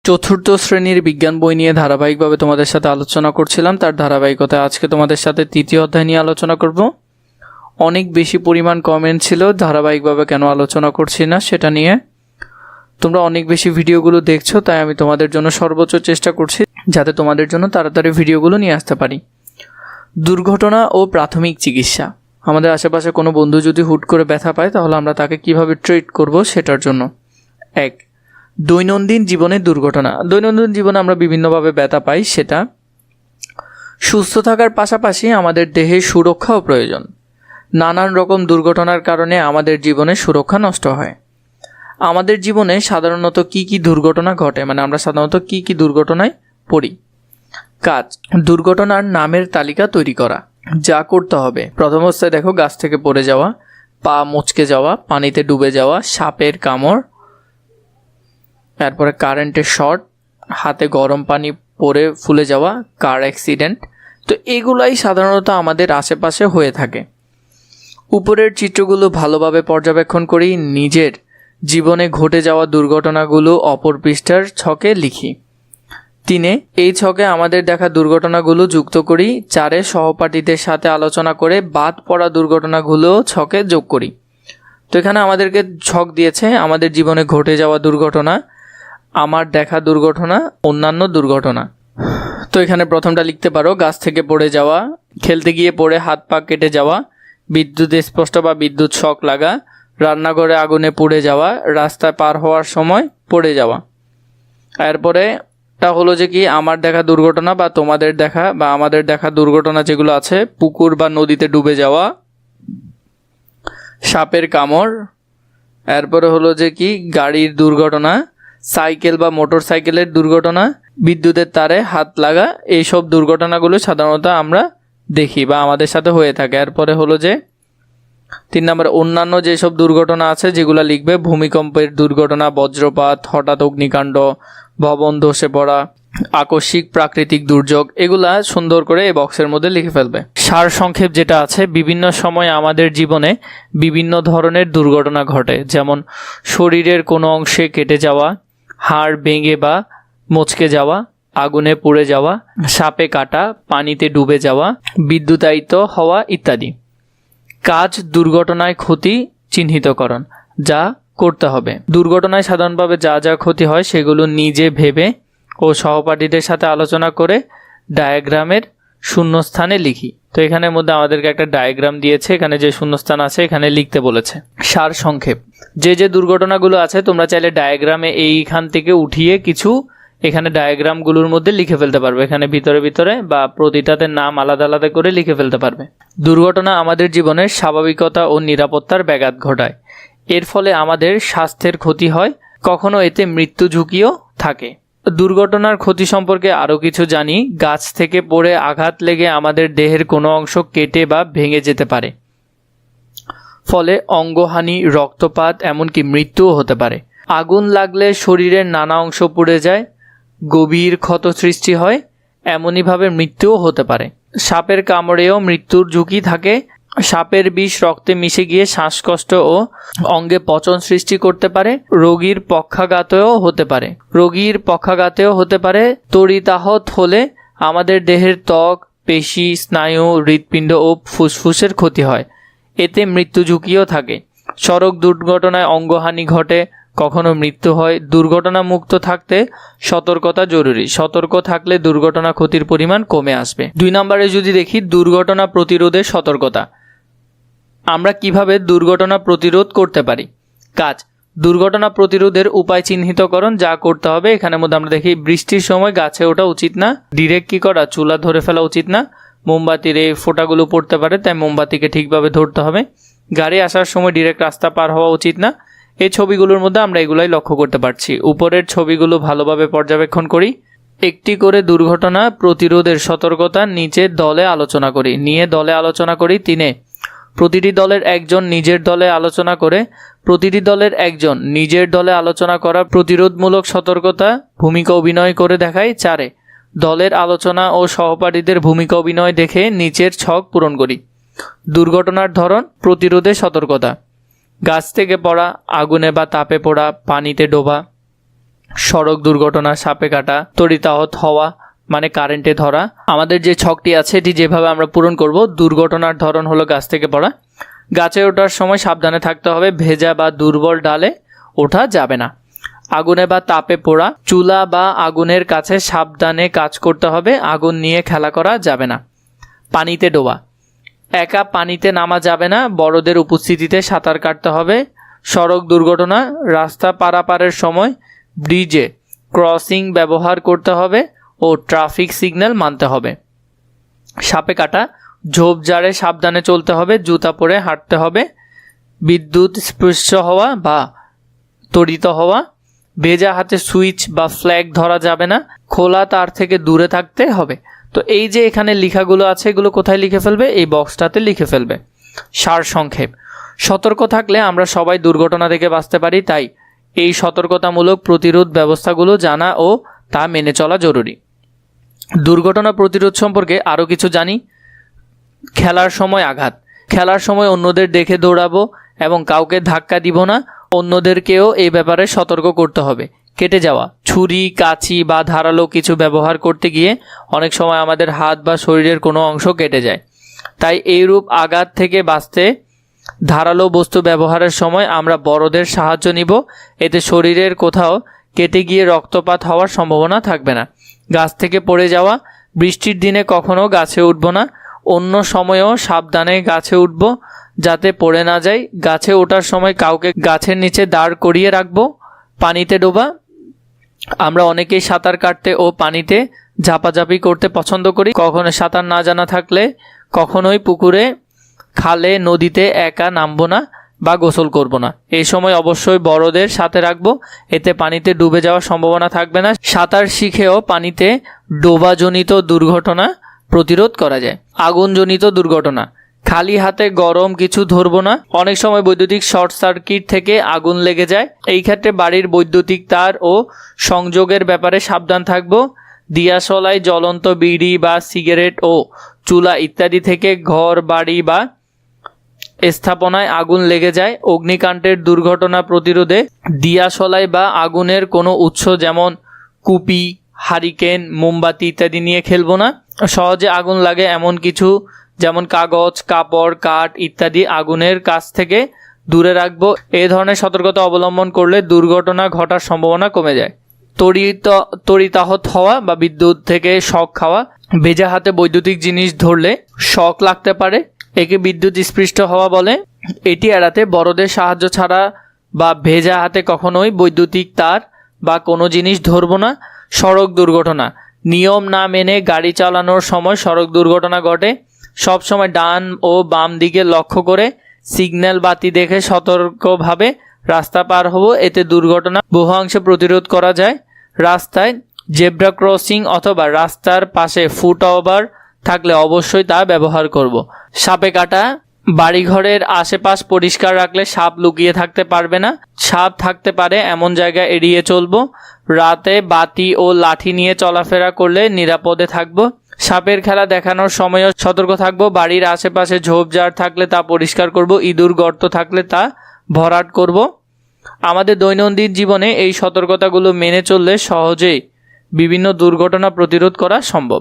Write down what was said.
চতুর্থ শ্রেণীর বিজ্ঞান বই নিয়ে ধারাবাহিকভাবে তোমাদের সাথে আলোচনা করছিলাম। তার ধারাবাহিকতায় আজকে তোমাদের সাথে তৃতীয় অধ্যায় নিয়ে আলোচনা করব। অনেক বেশি পরিমাণ কমেন্ট ছিল ধারাবাহিকভাবে কেন আলোচনা করছি না সেটা নিয়ে। তোমরা অনেক বেশি ভিডিওগুলো দেখছো, তাই আমি তোমাদের জন্য সর্বোচ্চ চেষ্টা করছি যাতে তোমাদের জন্য তাড়াতাড়ি ভিডিওগুলো নিয়ে আসতে পারি। দুর্ঘটনা ও প্রাথমিক চিকিৎসা। আমাদের আশেপাশে কোনো বন্ধু যদি হুট করে ব্যথা পায় তাহলে আমরা তাকে কিভাবে ট্রিট করব সেটার জন্য। 1. দৈনন্দিন জীবনে দুর্ঘটনা। দৈনন্দিন জীবনে আমরা বিভিন্নভাবে ব্যথা পাই, সেটা সুস্থ থাকার পাশাপাশি আমাদের দেহের সুরক্ষাও প্রয়োজন। নানান রকম দুর্ঘটনার কারণে আমাদের জীবনে সুরক্ষা নষ্ট হয়। আমাদের জীবনে সাধারণত কি দুর্ঘটনা ঘটে, আমরা সাধারণত কি দুর্ঘটনায় পড়ি। কাজ: দুর্ঘটনার নামের তালিকা তৈরি করা। যা করতে হবে, প্রথম অবস্থায় দেখো, গাছ থেকে পড়ে যাওয়া, পা মচকে যাওয়া, পানিতে ডুবে যাওয়া, সাপের কামড়, তারপরে কারেন্টের শর্ট, হাতে গরম পানি পড়ে ফুলে যাওয়া, কার অ্যাক্সিডেন্ট। তো এগুলাই সাধারণত আমাদের আশেপাশে হয়ে থাকে। উপরের চিত্রগুলো ভালোভাবে পর্যবেক্ষণ করি, নিজের জীবনে ঘটে যাওয়া দুর্ঘটনাগুলো অপর পৃষ্ঠার ছকে লিখি। 3. এই ছকে আমাদের দেখা দুর্ঘটনাগুলো যুক্ত করি। 4. সহপাঠীদের সাথে আলোচনা করে বাদ পড়া দুর্ঘটনাগুলো ছকে যোগ করি। তো এখানে আমাদেরকে ছক দিয়েছে আমাদের জীবনে ঘটে যাওয়া দুর্ঘটনা, আমার দেখা দুর্ঘটনা, অন্যান্য দুর্ঘটনা। তো এখানে প্রথমটা লিখতে পারো, গাছ থেকে পড়ে যাওয়া, খেলতে গিয়ে পড়ে হাত পা কেটে যাওয়া, বিদ্যুৎ স্পষ্ট বা বিদ্যুৎ শক লাগা, রান্নাঘরে আগুনে পুড়ে যাওয়া, রাস্তায় পার হওয়ার সময় পড়ে যাওয়া। এরপরে টা হলো যে কি আমার দেখা দুর্ঘটনা বা তোমাদের দেখা বা আমাদের দেখা দুর্ঘটনা যেগুলো আছে, পুকুর বা নদীতে ডুবে যাওয়া, সাপের কামড়, এরপরে হলো যে কি গাড়ির দুর্ঘটনা, সাইকেল বা মোটর সাইকেলের দুর্ঘটনা, বিদ্যুতের তারে হাত লাগা। এইসব দুর্ঘটনাগুলো সাধারণত আমরা দেখি বা আমাদের সাথে হয়ে থাকে। এরপরে হলো যে 3 নম্বরে অন্যান্য যেসব দুর্ঘটনা আছে যেগুলো লিখবে, ভূমিকম্পের দুর্ঘটনা, বজ্রপাত, হঠাৎ অগ্নিকাণ্ড, ভবন ধসে পড়া, আকস্মিক প্রাকৃতিক দুর্যোগ, এগুলা সুন্দর করে এই বক্সের মধ্যে লিখে ফেলবে। সার সংক্ষেপ যেটা আছে, বিভিন্ন সময় আমাদের জীবনে বিভিন্ন ধরনের দুর্ঘটনা ঘটে, যেমন শরীরের কোনো অংশে কেটে যাওয়া, হাড় ভেঙে বা মচকে যাওয়া, আগুনে পুড়ে যাওয়া, সাপে কাটা, পানিতে ডুবে যাওয়া, বিদ্যুতায়িত হওয়া ইত্যাদি। কাজ: দুর্ঘটনায় ক্ষতি চিহ্নিতকরণ। যা করতে হবে, দুর্ঘটনায় সাধারণভাবে যা যা ক্ষতি হয় সেগুলো নিজে ভেবে ও সহপাঠীদের সাথে আলোচনা করে ডায়াগ্রামের শূন্যস্থানে লিখি। তো এখানের মধ্যে আমাদেরকে একটা ডায়াগ্রাম দিয়েছে, এখানে যে শূন্যস্থান আছে এখানে লিখতে বলেছে। সার সংক্ষেপ: যে দুর্ঘটনাগুলো আছে তোমরা চাইলে ডায়াগ্রামে এইখান থেকে উঠিয়ে কিছু এখানে ডায়াগ্রামগুলোর মধ্যে লিখে ফেলতে পারবে, এখানে ভিতরে বা প্রতিটাতে নাম আলাদা আলাদা করে লিখে ফেলতে পারবে। দুর্ঘটনা আমাদের জীবনের স্বাভাবিকতা ও নিরাপত্তার ব্যাঘাত ঘটায়। এর ফলে আমাদের স্বাস্থ্যের ক্ষতি হয়, কখনো এতে মৃত্যু ঝুঁকিও থাকে। দুর্ঘটনার ক্ষতি সম্পর্কে আরও কিছু জানি। গাছ থেকে পড়ে আঘাত লেগে আমাদের দেহের কোনো অংশ কেটে বা ভেঙে যেতে পারে, ফলে অঙ্গহানি, রক্তপাত, এমনকি মৃত্যুও হতে পারে। আগুন লাগলে শরীরের নানা অংশ পুড়ে যায়, গভীর ক্ষত সৃষ্টি হয়, এমনইভাবে মৃত্যুও হতে পারে। সাপের কামড়েও মৃত্যুর ঝুঁকি থাকে। সাপের বিষ রক্তে মিশে গিয়ে শ্বাসকষ্ট ও অঙ্গে পচন সৃষ্টি করতে পারে। রোগীর পক্ষাঘাতেও হতে পারে। তড়িতাহত হলে আমাদের দেহের ত্বক, পেশি, স্নায়ু, হৃৎপিণ্ড ও ফুসফুসের ক্ষতি হয়, এতে মৃত্যু ঝুঁকিও থাকে। সড়ক দুর্ঘটনায় অঙ্গহানি ঘটে, কখনো মৃত্যু হয়। দুর্ঘটনা মুক্ত থাকতে সতর্কতা জরুরি। সতর্ক থাকলে দুর্ঘটনা ক্ষতির পরিমাণ কমে আসবে। 2 নম্বরে যদি দেখি, দুর্ঘটনা প্রতিরোধের সতর্কতা। আমরা কিভাবে দুর্ঘটনা প্রতিরোধ করতে পারি। কাজ: দুর্ঘটনা প্রতিরোধের উপায় চিহ্নিতকরণ। যা করতে হবে, এখানের মধ্যে আমরা দেখি, বৃষ্টির সময় গাছে ওঠা উচিত না, ডিরেক্ট কি করা, চুলা ধরে ফেলা উচিত না, মোমবাতির এই ফোঁটাগুলো পড়তে পারে তাই মোমবাতিকে ঠিকভাবে ধরতে হবে, গাড়ি আসার সময় ডিরেক্ট রাস্তা পার হওয়া উচিত না। এই ছবিগুলোর মধ্যে আমরা এগুলাই লক্ষ্য করতে পারছি। উপরের ছবিগুলো ভালোভাবে পর্যবেক্ষণ করি, একটি করে দুর্ঘটনা প্রতিরোধের সতর্কতা নিচে দলে আলোচনা করি। 3. প্রতিটি দলের একজন নিজের দলে আলোচনা করা প্রতিরোধমূলক সতর্কতা ভূমিকা অভিনয় করে দেখাই। 4. দলের আলোচনা ও সহপাঠীদের ভূমিকা অভিনয় দেখে নিচের ছক পূরণ করি। দুর্ঘটনার ধরন, প্রতিরোধে সতর্কতা: গাছ থেকে পড়া, আগুনে বা তাপে পড়া, পানিতে ডোবা, সড়ক দুর্ঘটনা, সাপে কাটা, তড়িতাহত হওয়া মানে কারেন্টে ধরা। আমাদের যে ছকটি আছে এটি যেভাবে আমরা পূরণ করব, দুর্ঘটনার ধরন হলো গাছ থেকে পড়া। গাছে ওঠার সময় সাবধানে থাকতে হবে, ভেজা বা দুর্বল ডালে ওঠা যাবে না। আগুনে বা তাপে পোড়া, চুলা বা আগুনের কাছে সাবধানে কাজ করতে হবে, আগুন নিয়ে খেলা করা যাবে না। পানিতে ডোবা, একা পানিতে নামা যাবে না, বড়দের উপস্থিতিতে সাঁতার কাটতে হবে। সড়ক দুর্ঘটনা, রাস্তা পারাপারের সময় ব্রিজে ক্রসিং ব্যবহার করতে হবে ও ট্রাফিক সিগন্যাল মানতে হবে। সাপে কাটা, ঝোপঝাড়ে সাবধানে চলতে হবে, জুতা পরে হাঁটতে হবে। বিদ্যুৎ স্পর্শ হওয়া বা তড়িত হওয়া, ভেজা হাতে সুইচ বা ফ্ল্যাগ ধরা যাবে না, খোলা তার থেকে দূরে থাকতে হবে। তো এই যে এখানে লেখাগুলো আছে এগুলো কোথায় লিখে ফেলবে, এই বক্সটাতে লিখে ফেলবে। সার সংক্ষেপ, সতর্ক থাকলে আমরা সবাই দুর্ঘটনা থেকে বাঁচতে পারি, তাই এই সতর্কতামূলক প্রতিরোধ ব্যবস্থাগুলো জানা ও তা মেনে চলা জরুরি। দুর্ঘটনা প্রতিরোধ সম্পর্কে আরও কিছু জানি। খেলার সময় আঘাত, খেলার সময় অন্যদের দেখে দৌড়াবো এবং কাউকে ধাক্কা দিব না, অন্যদেরকেও এই ব্যাপারে সতর্ক করতে হবে। কেটে যাওয়া, ছুরি, কাঁচি বা ধারালো কিছু ব্যবহার করতে গিয়ে অনেক সময় আমাদের হাত বা শরীরের কোনো অংশ কেটে যায়, তাই এইরূপ আঘাত থেকে বাঁচতে ধারালো বস্তু ব্যবহারের সময় আমরা বড়দের সাহায্য নিব, এতে শরীরের কোথাও কেটে গিয়ে রক্তপাত হওয়ার সম্ভাবনা থাকবে না। গাছ থেকে পড়ে যাওয়া, বৃষ্টির দিনে কখনো গাছে উঠব না, অন্য সময়েও সাবধানে গাছে উঠব যাতে পড়ে না যায়। গাছে ওঠার সময় কাউকে গাছের নিচে দাঁড় করিয়ে রাখবো। পানিতে ডোবা, আমরা অনেকেই সাঁতার কাটতে ও পানিতে ঝাপাঝাপি করতে পছন্দ করি, কখনো সাঁতার না জানা থাকলে কখনোই পুকুরে, খালে, নদীতে একা নামবো না বা গোসল করব না। এই সময় অবশ্যই বড়দের সাথে রাখবো, এতে পানিতে ডুবে যাওয়ার সম্ভাবনা থাকবে না। সাঁতার শিখেও পানিতে ডোবাজনিত দুর্ঘটনা প্রতিরোধ করা যায়। আগুনজনিত দুর্ঘটনা, খালি হাতে গরম কিছু ধরবো না, অনেক সময় বৈদ্যুতিক শর্ট সার্কিট থেকে আগুন লেগে যায়, এই ক্ষেত্রে বাড়ির বৈদ্যুতিক তার ও সংযোগের ব্যাপারে সাবধান থাকবো। দিয়াশলাই, জ্বলন্ত বিড়ি বা সিগারেট ও চুলা ইত্যাদি থেকে ঘর, বাড়ি বা স্থাপনায় আগুন লেগে যায়। অগ্নিকাণ্ডের দুর্ঘটনা প্রতিরোধে দিয়াশলাই বা আগুনের কোনো উৎস যেমন কুপি, হারিকেন, মোমবাতি ইত্যাদি নিয়ে খেলবো না। সহজে আগুন লাগে এমন কিছু যেমন কাগজ, কাপড়, কাঠ ইত্যাদি আগুনের কাছ থেকে দূরে রাখবো। এই ধরনের সতর্কতা অবলম্বন করলে দুর্ঘটনা ঘটার সম্ভাবনা কমে যায়। তড়িতাহত হওয়া বা বিদ্যুৎ থেকে শক খাওয়া, ভেজা হাতে বৈদ্যুতিক জিনিস ধরলে শক লাগতে পারে, একে বিদ্যুৎ স্পৃষ্ট হওয়া বলে। এটি এড়াতে বড়দের সাহায্য ছাড়া বা ভেজা হাতে কখনোই বৈদ্যুতিক তার বা কোনো জিনিস ধরবো না। সড়ক দুর্ঘটনা, নিয়ম না মেনে গাড়ি চালানোর সময় সড়ক দুর্ঘটনা ঘটে, সব সময় ডান ও বাম দিকে লক্ষ্য করে সিগন্যাল বাতি দেখে সতর্কভাবে রাস্তা পার হব, এতে দুর্ঘটনা বহু প্রতিরোধ করা যায়। রাস্তায় জেব্রা ক্রসিং অথবা রাস্তার পাশে ফুট ওভার থাকলে অবশ্যই তা ব্যবহার করব। সাপে কাটা, বাড়িঘরের আশেপাশ পরিষ্কার রাখলে সাপ লুকিয়ে থাকতে পারবে না, সাপ থাকতে পারে এমন জায়গা এড়িয়ে চলবো। রাতে বাতি ও লাঠি নিয়ে চলাফেরা করলে নিরাপদে থাকবো। সাপের খেলা দেখানোর সময়ও সতর্ক থাকবো। বাড়ির আশেপাশে ঝোপঝাড় থাকলে তা পরিষ্কার করব, ইঁদুর গর্ত থাকলে তা ভরাট করব। আমাদের দৈনন্দিন জীবনে এই সতর্কতাগুলো মেনে চললে সহজেই বিভিন্ন দুর্ঘটনা প্রতিরোধ করা সম্ভব।